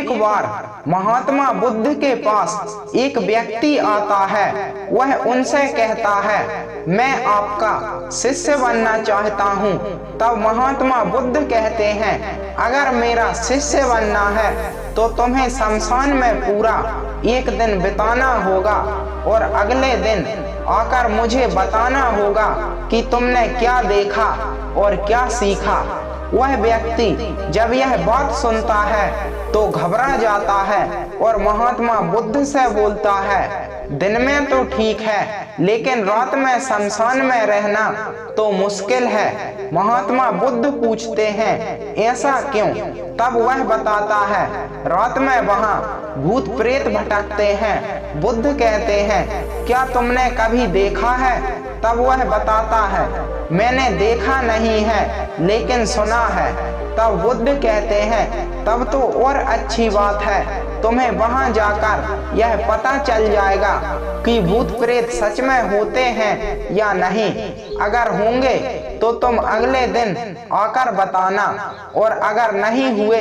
एक बार महात्मा बुद्ध के पास एक व्यक्ति आता है। वह उनसे कहता है, मैं आपका शिष्य बनना चाहता हूँ। तब महात्मा बुद्ध कहते हैं, अगर मेरा शिष्य बनना है तो तुम्हें शमशान में पूरा एक दिन बिताना होगा और अगले दिन आकर मुझे बताना होगा कि तुमने क्या देखा और क्या सीखा। वह व्यक्ति जब यह बात सुनता है तो घबरा जाता है और महात्मा बुद्ध से बोलता है, दिन में तो ठीक है लेकिन रात में शमशान में रहना तो मुश्किल है। महात्मा बुद्ध पूछते हैं, ऐसा क्यों? तब वह बताता है, रात में वहाँ भूत प्रेत भटकते हैं। बुद्ध कहते हैं, क्या तुमने कभी देखा है? तब वह बताता है, मैंने देखा नहीं है लेकिन सुना है। तब बुद्ध कहते हैं, तब तो और अच्छी बात है, तुम्हें वहां जाकर यह पता चल जाएगा कि भूत प्रेत सच में होते हैं या नहीं। अगर होंगे तो तुम अगले दिन आकर बताना और अगर नहीं हुए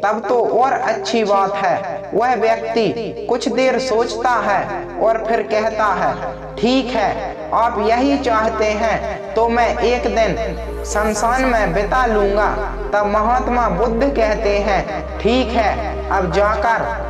तब तो और अच्छी बात है। वह व्यक्ति कुछ देर सोचता है और फिर कहता है, ठीक है, आप यही चाहते हैं तो मैं एक दिन शमशान में बिता लूंगा। तब महात्मा बुद्ध कहते हैं, ठीक है, अब जाकर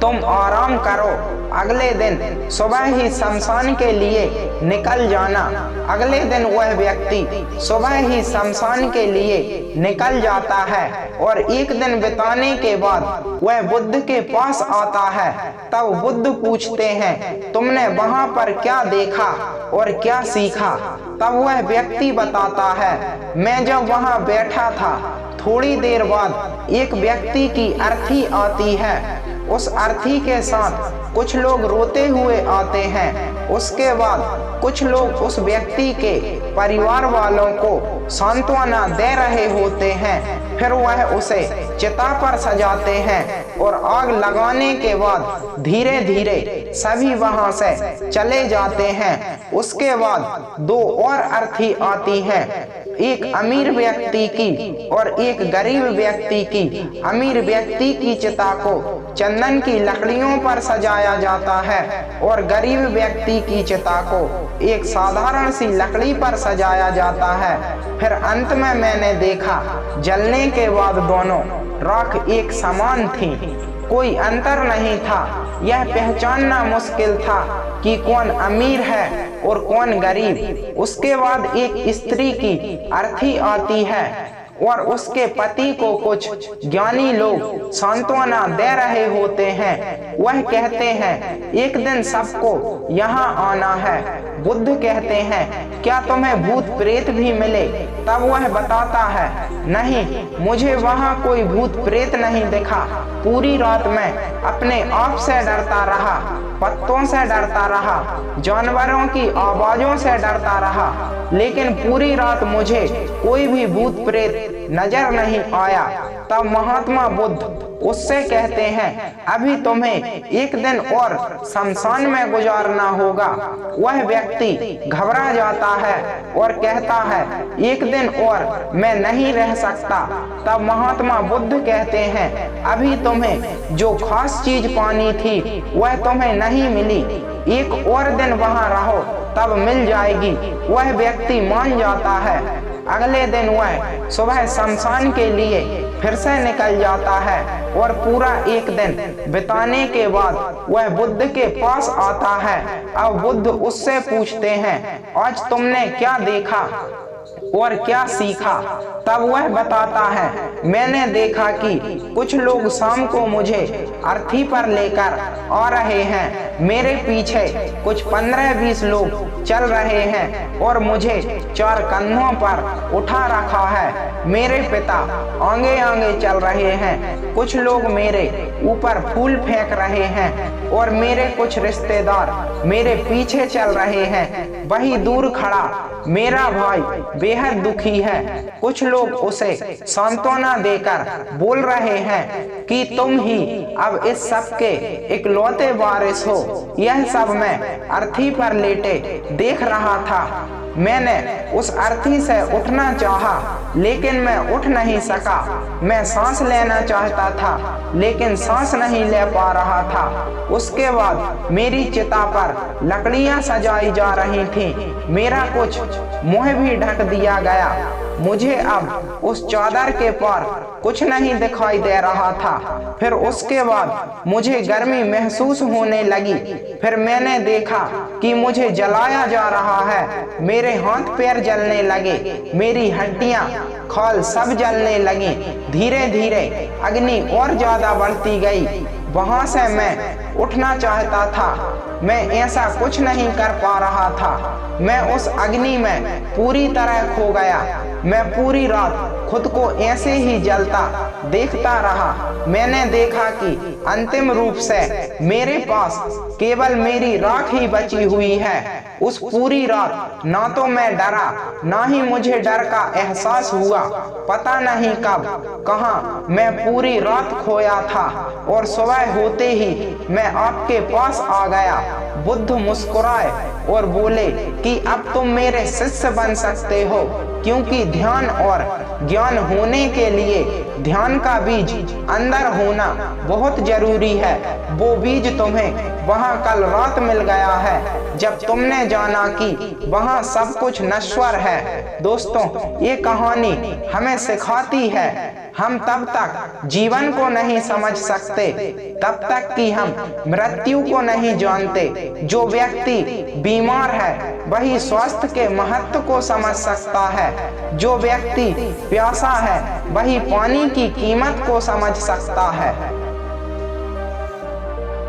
तुम आराम करो। अगले दिन सुबह ही शमशान के लिए निकल जाना। अगले दिन वह व्यक्ति सुबह ही शमशान के लिए निकल जाता है और एक दिन बिताने के बाद वह बुद्ध के पास आता है। तब बुद्ध पूछते हैं, तुमने वहां पर क्या देखा और क्या सीखा? तब वह व्यक्ति बताता है, मैं जब वहां बैठा था थोड़ी देर बाद एक व्यक्ति की अर्थी आती है। उस अर्थी के साथ कुछ लोग रोते हुए आते हैं। उसके बाद कुछ लोग उस व्यक्ति के परिवार वालों को सांत्वना दे रहे होते हैं। फिर वह उसे चिता पर सजाते हैं और आग लगाने के बाद धीरे धीरे सभी वहां से चले जाते हैं। उसके बाद दो और अर्थी आती हैं, एक अमीर व्यक्ति की और एक गरीब व्यक्ति की। अमीर व्यक्ति की चिता को चंदन की लकड़ियों पर सजाया जाता है और गरीब व्यक्ति की चिता को एक साधारण सी लकड़ी पर सजाया जाता है। फिर अंत में मैंने देखा, जलने के बाद दोनों राख एक समान थी, कोई अंतर नहीं था। यह पहचानना मुश्किल था कि कौन अमीर है और कौन गरीब। उसके बाद एक स्त्री की अर्थी आती है और उसके पति को कुछ ज्ञानी लोग सांत्वना दे रहे होते हैं। वह कहते हैं, एक दिन सबको यहाँ आना है। बुद्ध कहते हैं, क्या तुम्हें भूत प्रेत भी मिले? तब वह बताता है, नहीं, मुझे वहाँ कोई भूत प्रेत नहीं दिखा। पूरी रात में अपने आप से डरता रहा, पत्तों से डरता रहा, जानवरों की आवाजों से डरता रहा, लेकिन पूरी रात मुझे कोई भी भूत प्रेत नजर नहीं आया। तब महात्मा बुद्ध उससे कहते हैं, अभी तुम्हें एक दिन और शमशान में गुजारना होगा। वह व्यक्ति घबरा जाता है और कहता है, एक दिन और मैं नहीं रह सकता। तब महात्मा बुद्ध कहते हैं, अभी तुम्हें जो खास चीज पानी थी वह तुम्हें नहीं मिली, एक और दिन वहां रहो तब मिल जाएगी। वह व्यक्ति मान जाता है। अगले दिन वह सुबह शमशान के लिए फिर से निकल जाता है और पूरा एक दिन बिताने के बाद वह बुद्ध के पास आता है। अब बुद्ध उससे पूछते हैं, आज तुमने क्या देखा और क्या सीखा? तब वह बताता है, मैंने देखा कि कुछ लोग शाम को मुझे अर्थी पर लेकर आ रहे हैं। मेरे पीछे कुछ 15-20 लोग चल रहे हैं और मुझे 4 कंधों पर उठा रखा है। मेरे पिता आगे आगे चल रहे हैं, कुछ लोग मेरे ऊपर फूल फेंक रहे हैं और मेरे कुछ रिश्तेदार मेरे पीछे चल रहे हैं। वही दूर खड़ा मेरा भाई बेहद दुखी है। कुछ लोग उसे सांत्वना देकर बोल रहे हैं कि तुम ही अब इस सब के इकलौते वारिस हो। यह सब मैं अर्थी पर लेटे देख रहा था। मैंने उस अर्थी से उठना चाहा, लेकिन मैं उठ नहीं सका। मैं सांस लेना चाहता था, लेकिन सांस नहीं ले पा रहा था। उसके बाद मेरी चिता पर लकड़ियां सजाई जा रही थीं। मेरा कुछ मुंह भी ढक दिया गया। मुझे अब उस चादर के पार कुछ नहीं दिखाई दे रहा था। फिर उसके बाद मुझे गर्मी महसूस होने लगी। फिर मैंने देखा कि मुझे जलाया जा रहा है। मेरे हाथ पैर जलने लगे, मेरी हड्डियां खाल सब जलने लगी। धीरे धीरे अग्नि और ज्यादा बढ़ती गई। वहां से मैं उठना चाहता था, मैं ऐसा कुछ नहीं कर पा रहा था। मैं उस अग्नि में पूरी तरह खो गया। मैं पूरी रात खुद को ऐसे ही जलता देखता रहा। मैंने देखा कि अंतिम रूप से मेरे पास केवल मेरी राख ही बची हुई है। उस पूरी रात ना तो मैं डरा, ना ही मुझे डर का एहसास हुआ। पता नहीं कब कहां मैं पूरी रात खोया था, और सुबह होते ही मैं आपके पास आ गया। बुद्ध मुस्कुराए और बोले कि अब तुम मेरे शिष्य बन सकते हो, क्योंकि ध्यान और ज्ञान होने के लिए ध्यान का बीज अंदर होना बहुत जरूरी है। वो बीज तुम्हें वहां कल रात मिल गया है, जब तुमने जाना कि वहां सब कुछ नश्वर है। दोस्तों, ये कहानी हमें सिखाती है हम तब तक जीवन को नहीं समझ सकते तब तक कि हम मृत्यु को नहीं जानते। जो व्यक्ति बीमार है वही स्वास्थ्य के महत्व को समझ सकता है। जो व्यक्ति प्यासा है वही पानी की कीमत को समझ सकता है।